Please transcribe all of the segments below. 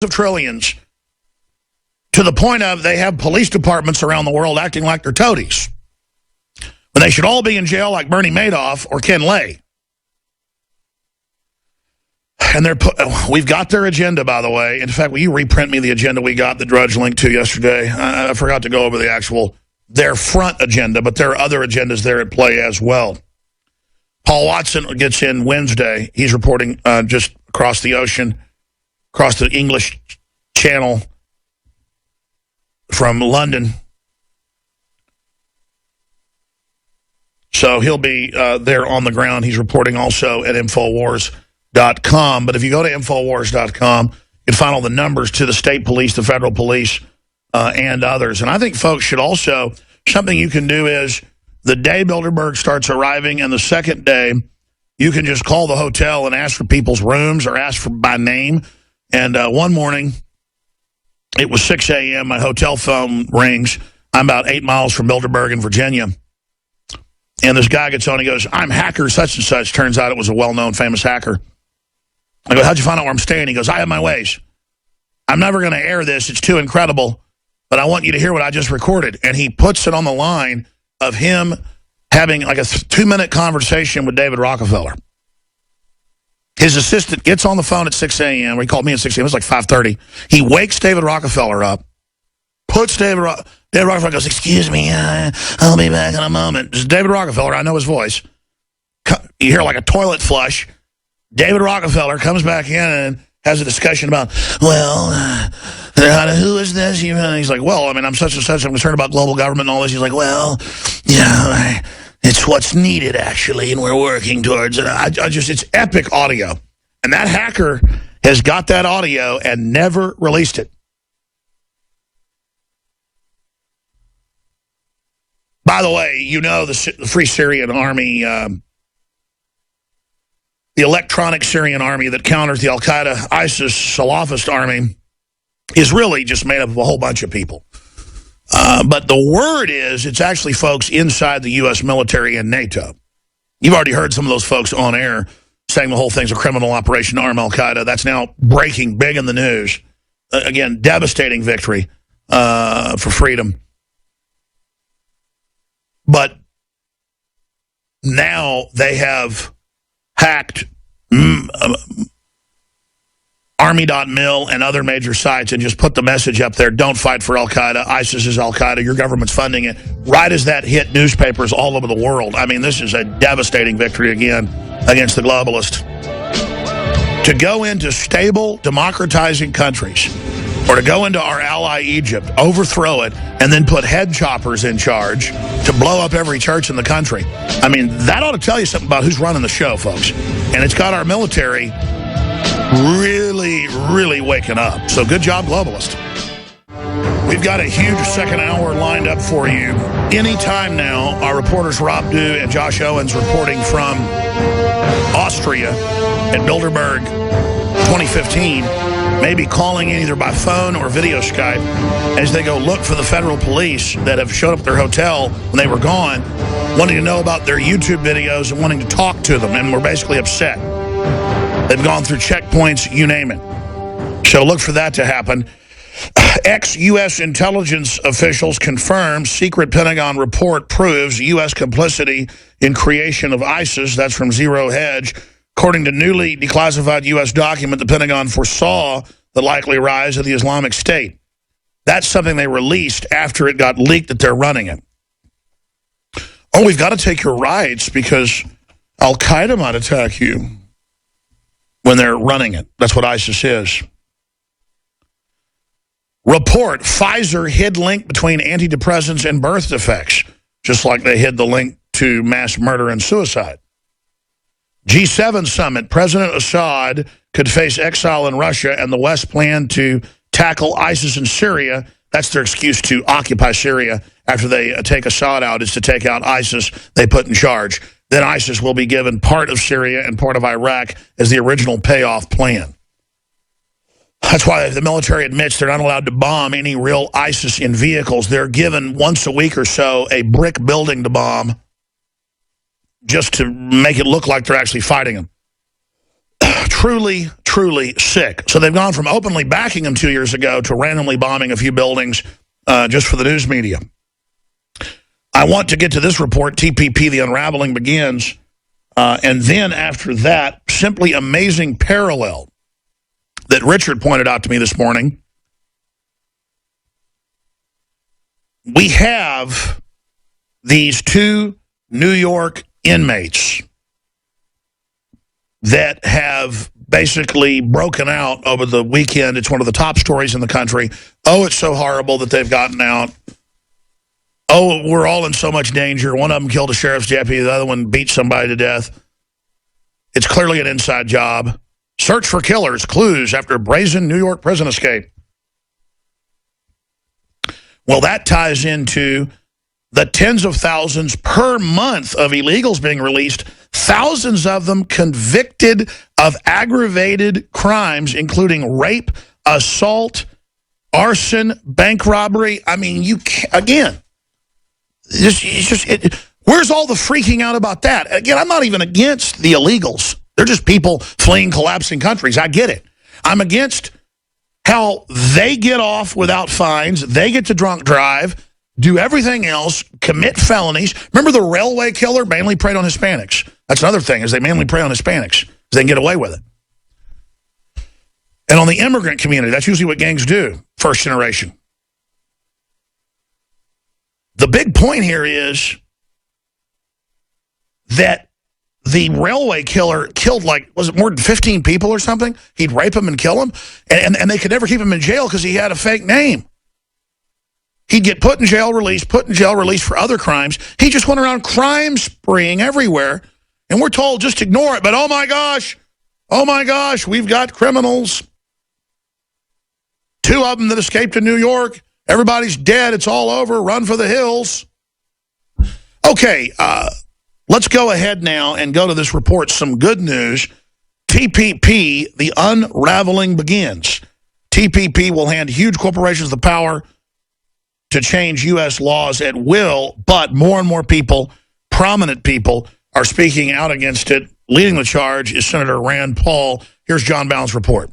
of trillions to the point of they have police departments around the world acting like they're toadies. When they should all be in jail like Bernie Madoff or Ken Lay. And we've got their agenda, by the way. In fact, will you reprint me the agenda we got the Drudge link to yesterday? I forgot to go over their front agenda, but there are other agendas there at play as well. Paul Watson gets in Wednesday. He's reporting just across the ocean, across the English Channel from London. So he'll be there on the ground. He's reporting also at Infowars.com. But if you go to Infowars.com, you can find all the numbers to the state police, the federal police, and others. And I think folks should also, something you can do is the day Bilderberg starts arriving and the second day, you can just call the hotel and ask for people's rooms or ask for by name. And one morning, it was 6 a.m. My hotel phone rings. I'm about 8 miles from Bilderberg in Virginia. And this guy gets on, he goes, I'm hacker such and such. Turns out it was a well-known famous hacker. I go, how'd you find out where I'm staying? He goes, I have my ways. I'm never going to air this. It's too incredible. But I want you to hear what I just recorded. And he puts it on the line of him having like a 2-minute conversation with David Rockefeller. His assistant gets on the phone at 6 a.m. He called me at 6 a.m. It was like 5:30. He wakes David Rockefeller up, puts David Rockefeller goes, excuse me, I'll be back in a moment. This is David Rockefeller. I know his voice. You hear like a toilet flush. David Rockefeller comes back in and has a discussion about, well, who is this? He's like, well, I mean, I'm such and such. I'm concerned about global government and all this. He's like, well, yeah, it's what's needed, actually, and we're working towards it. It's epic audio. And that hacker has got that audio and never released it. By the way, you know the Free Syrian Army, the electronic Syrian army that counters the Al-Qaeda, ISIS, Salafist army is really just made up of a whole bunch of people. But the word is it's actually folks inside the U.S. military and NATO. You've already heard some of those folks on air saying the whole thing's a criminal operation to arm Al-Qaeda. That's now breaking big in the news. Again, devastating victory for freedom. But now they have hacked Army.mil and other major sites and just put the message up there, don't fight for Al-Qaeda. ISIS is Al-Qaeda. Your government's funding it. Right as that hit newspapers all over the world. I mean, this is a devastating victory again against the globalists. To go into stable, democratizing countries, or to go into our ally Egypt, overthrow it, and then put head choppers in charge to blow up every church in the country. I mean, that ought to tell you something about who's running the show, folks. And it's got our military really, really waking up. So good job, globalist. We've got a huge second hour lined up for you. Anytime now, our reporters Rob Dew and Josh Owens reporting from Austria at Bilderberg 2015, maybe calling in either by phone or video Skype as they go look for the federal police that have showed up at their hotel when they were gone, wanting to know about their YouTube videos and wanting to talk to them, and we're basically upset. They've gone through checkpoints, you name it. So look for that to happen. Ex-U.S. intelligence officials confirm secret Pentagon report proves U.S. complicity in creation of ISIS. That's from Zero Hedge. According to newly declassified U.S. document, the Pentagon foresaw the likely rise of the Islamic State. That's something they released after it got leaked that they're running it. Oh, we've got to take your rights because Al-Qaeda might attack you when they're running it. That's what ISIS is. Report, Pfizer hid link between antidepressants and birth defects, just like they hid the link to mass murder and suicide. G7 summit, President Assad could face exile in Russia, and the West plan to tackle ISIS in Syria. That's their excuse to occupy Syria after they take Assad out, is to take out ISIS they put in charge. Then ISIS will be given part of Syria and part of Iraq as the original payoff plan. That's why the military admits they're not allowed to bomb any real ISIS in vehicles. They're given once a week or so a brick building to bomb just to make it look like they're actually fighting them. truly, truly sick. So they've gone from openly backing him 2 years ago to randomly bombing a few buildings just for the news media. I want to get to this report, TPP, the unraveling begins. And then after that, simply amazing parallel that Richard pointed out to me this morning. We have these two New York inmates that have basically broken out over the weekend. It's one of the top stories in the country. Oh, it's so horrible that they've gotten out. Oh, we're all in so much danger. One of them killed a sheriff's deputy. The other one beat somebody to death. It's clearly an inside job. Search for killers, clues after brazen New York prison escape. Well, that ties into the tens of thousands per month of illegals being released, thousands of them convicted of aggravated crimes, including rape, assault, arson, bank robbery. I mean, you can't, again, where's all the freaking out about that? Again, I'm not even against the illegals. They're just people fleeing collapsing countries. I get it. I'm against how they get off without fines. They get to drunk drive, do everything else, commit felonies. Remember the railway killer mainly preyed on Hispanics. That's another thing, is they mainly prey on Hispanics because they can get away with it. And on the immigrant community, that's usually what gangs do, first generation. The big point here is that the railway killer killed, like, was it more than 15 people or something? He'd rape them and kill them, and they could never keep him in jail because he had a fake name. He'd get put in jail, released for other crimes. He just went around crime spreeing everywhere, and we're told just ignore it. But oh my gosh, we've got criminals. 2 of them that escaped to New York. Everybody's dead. It's all over. Run for the hills. Okay, let's go ahead now and go to this report. Some good news. TPP, the unraveling begins. TPP will hand huge corporations the power to change U.S. laws at will, but more and more people, prominent people, are speaking out against it. Leading the charge is Senator Rand Paul. Here's John Bound's report.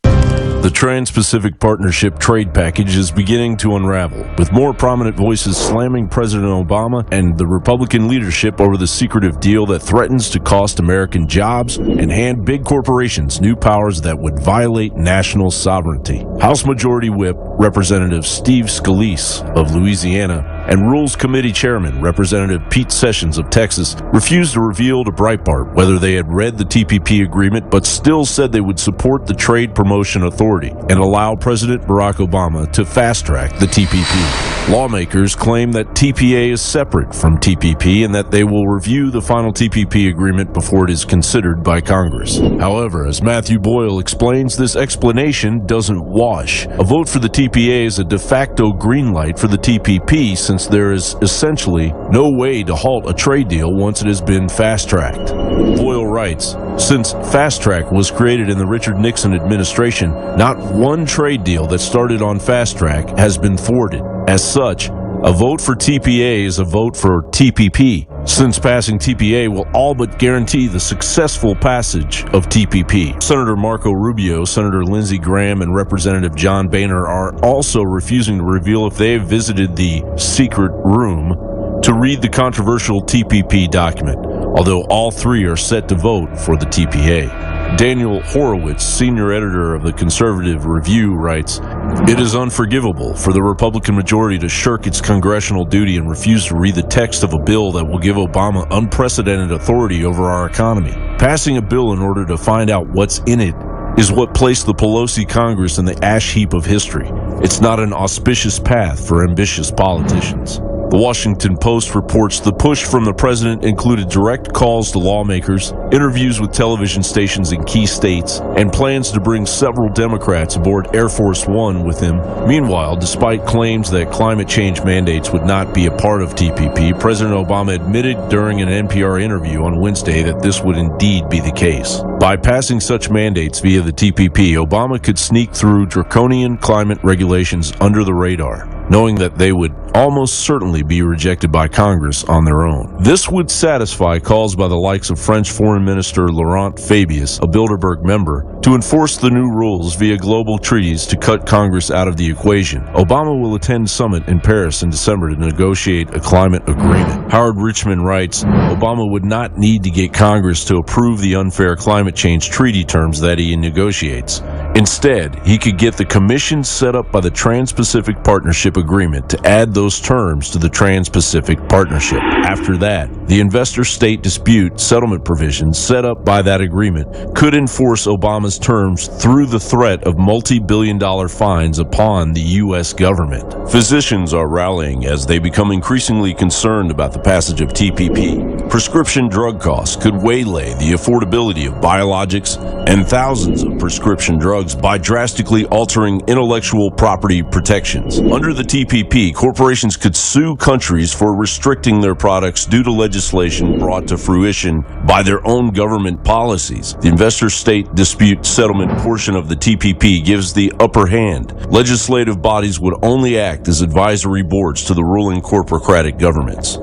The Trans-Pacific Partnership trade package is beginning to unravel, with more prominent voices slamming President Obama and the Republican leadership over the secretive deal that threatens to cost American jobs and hand big corporations new powers that would violate national sovereignty. House Majority Whip Representative Steve Scalise of Louisiana and Rules Committee Chairman Representative Pete Sessions of Texas refused to reveal to Breitbart whether they had read the TPP agreement, but still said they would support the Trade Promotion Authority and allow President Barack Obama to fast-track the TPP. Lawmakers claim that TPA is separate from TPP and that they will review the final TPP agreement before it is considered by Congress. However, as Matthew Boyle explains, this explanation doesn't wash. A vote for the TPA is a de facto green light for the TPP, since there is essentially no way to halt a trade deal once it has been fast-tracked. Boyle writes, since fast-track was created in the Richard Nixon administration, not one trade deal that started on fast-track has been thwarted. As such, a vote for TPA is a vote for TPP, since passing TPA will all but guarantee the successful passage of TPP. Senator Marco Rubio, Senator Lindsey Graham, and Representative John Boehner are also refusing to reveal if they have visited the secret room to read the controversial TPP document, although all 3 are set to vote for the TPA. Daniel Horowitz, senior editor of the Conservative Review, writes, "It is unforgivable for the Republican majority to shirk its congressional duty and refuse to read the text of a bill that will give Obama unprecedented authority over our economy. Passing a bill in order to find out what's in it is what placed the Pelosi Congress in the ash heap of history. It's not an auspicious path for ambitious politicians." The Washington Post reports the push from the president included direct calls to lawmakers, interviews with television stations in key states, and plans to bring several Democrats aboard Air Force One with him. Meanwhile, despite claims that climate change mandates would not be a part of TPP, President Obama admitted during an NPR interview on Wednesday that this would indeed be the case. By passing such mandates via the TPP, Obama could sneak through draconian climate regulations under the radar. knowing that they would almost certainly be rejected by Congress on their own. This would satisfy calls by the likes of French Foreign Minister Laurent Fabius, a Bilderberg member, to enforce the new rules via global treaties to cut Congress out of the equation. Obama will attend summit in Paris in December to negotiate a climate agreement. Howard Richman writes, Obama would not need to get Congress to approve the unfair climate change treaty terms that he negotiates. Instead, he could get the commission set up by the Trans-Pacific Partnership Agreement to add those terms to the Trans-Pacific Partnership. After that, the investor-state dispute settlement provisions set up by that agreement could enforce Obama's terms through the threat of multi-billion-dollar fines upon the U.S. government. Physicians are rallying as they become increasingly concerned about the passage of TPP. Prescription drug costs could waylay the affordability of biologics and thousands of prescription drugs by drastically altering intellectual property protections. Under the TPP, corporations could sue countries for restricting their products due to legislation brought to fruition by their own government policies. The investor-state dispute settlement portion of the TPP gives the upper hand. Legislative bodies would only act as advisory boards to the ruling corporocratic governments.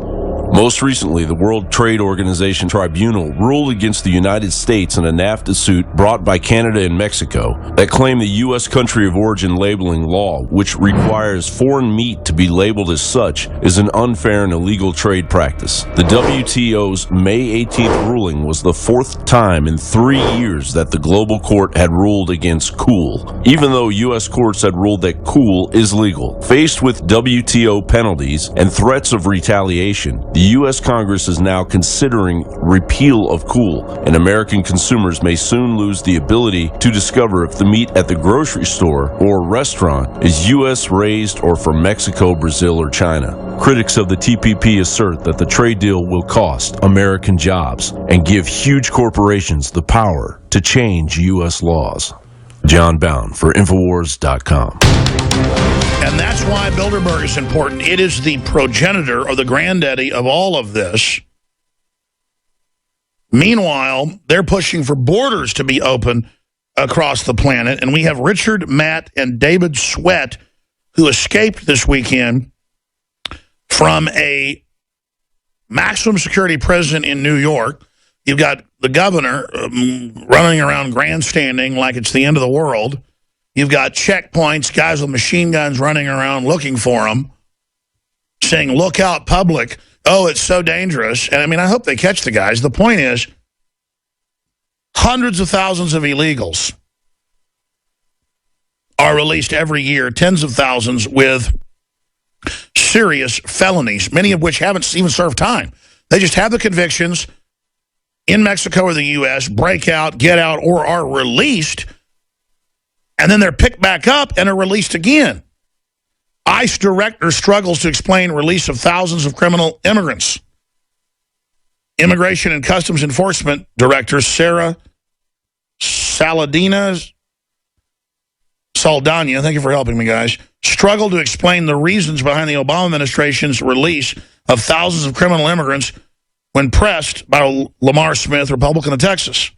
Most recently, the World Trade Organization Tribunal ruled against the United States in a NAFTA suit brought by Canada and Mexico that claimed the U.S. country of origin labeling law, which requires foreign meat to be labeled as such, is an unfair and illegal trade practice. The WTO's May 18th ruling was the fourth time in 3 years that the global court had ruled against COOL, even though U.S. courts had ruled that COOL is legal. Faced with WTO penalties and threats of retaliation, the U.S. Congress is now considering repeal of COOL, and American consumers may soon lose the ability to discover if the meat at the grocery store or restaurant is U.S. raised or from Mexico, Brazil, or China. Critics of the TPP assert that the trade deal will cost American jobs and give huge corporations the power to change U.S. laws. John Bound for Infowars.com. And that's why Bilderberg is important. It is the progenitor or the granddaddy of all of this. Meanwhile, they're pushing for borders to be open across the planet. And we have Richard, Matt, and David Sweat, who escaped this weekend from a maximum security prison in New York. You've got the governor running around grandstanding like it's the end of the world. You've got checkpoints, guys with machine guns running around looking for them, saying, look out, public. Oh, it's so dangerous. And I mean, I hope they catch the guys. The point is, hundreds of thousands of illegals are released every year, tens of thousands with serious felonies, many of which haven't even served time. They just have the convictions in Mexico or the U.S., break out, get out, or are released, and then they're picked back up and are released again. ICE director struggles to explain release of thousands of criminal immigrants. Immigration and Customs Enforcement Director Sarah Saldana, thank you for helping me, guys, struggled to explain the reasons behind the Obama administration's release of thousands of criminal immigrants when pressed by Lamar Smith, Republican of Texas.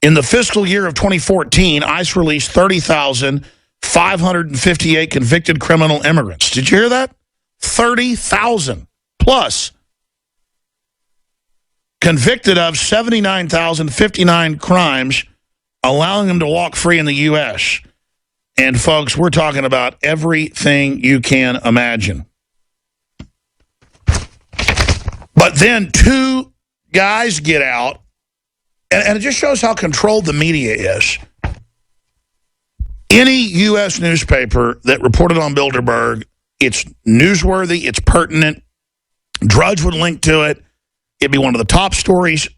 In the fiscal year of 2014, ICE released 30,558 convicted criminal immigrants. Did you hear that? 30,000 plus. Convicted of 79,059 crimes, allowing them to walk free in the U.S. And, folks, we're talking about everything you can imagine. But then two guys get out, and it just shows how controlled the media is. Any U.S. newspaper that reported on Bilderberg, it's newsworthy, it's pertinent. Drudge would link to it. It'd be one of the top stories.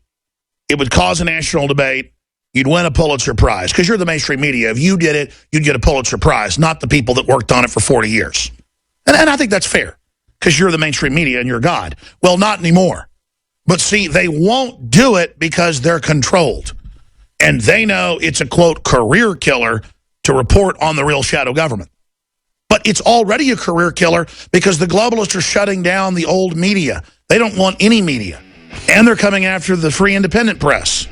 It would cause a national debate. You'd win a Pulitzer Prize because you're the mainstream media. If you did it, you'd get a Pulitzer Prize, not the people that worked on it for 40 years. And I think that's fair because you're the mainstream media and you're God. Well, not anymore. But see, they won't do it because they're controlled. And they know it's a, quote, career killer to report on the real shadow government. But it's already a career killer because the globalists are shutting down the old media. They don't want any media. And they're coming after the free independent press.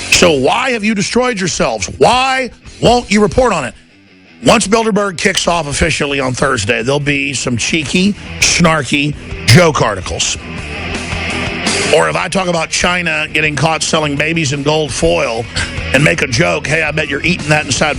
So why have you destroyed yourselves? Why won't you report on it? Once Bilderberg kicks off officially on Thursday, there'll be some cheeky, snarky joke articles. Or if I talk about China getting caught selling babies in gold foil and make a joke, hey, I bet you're eating that inside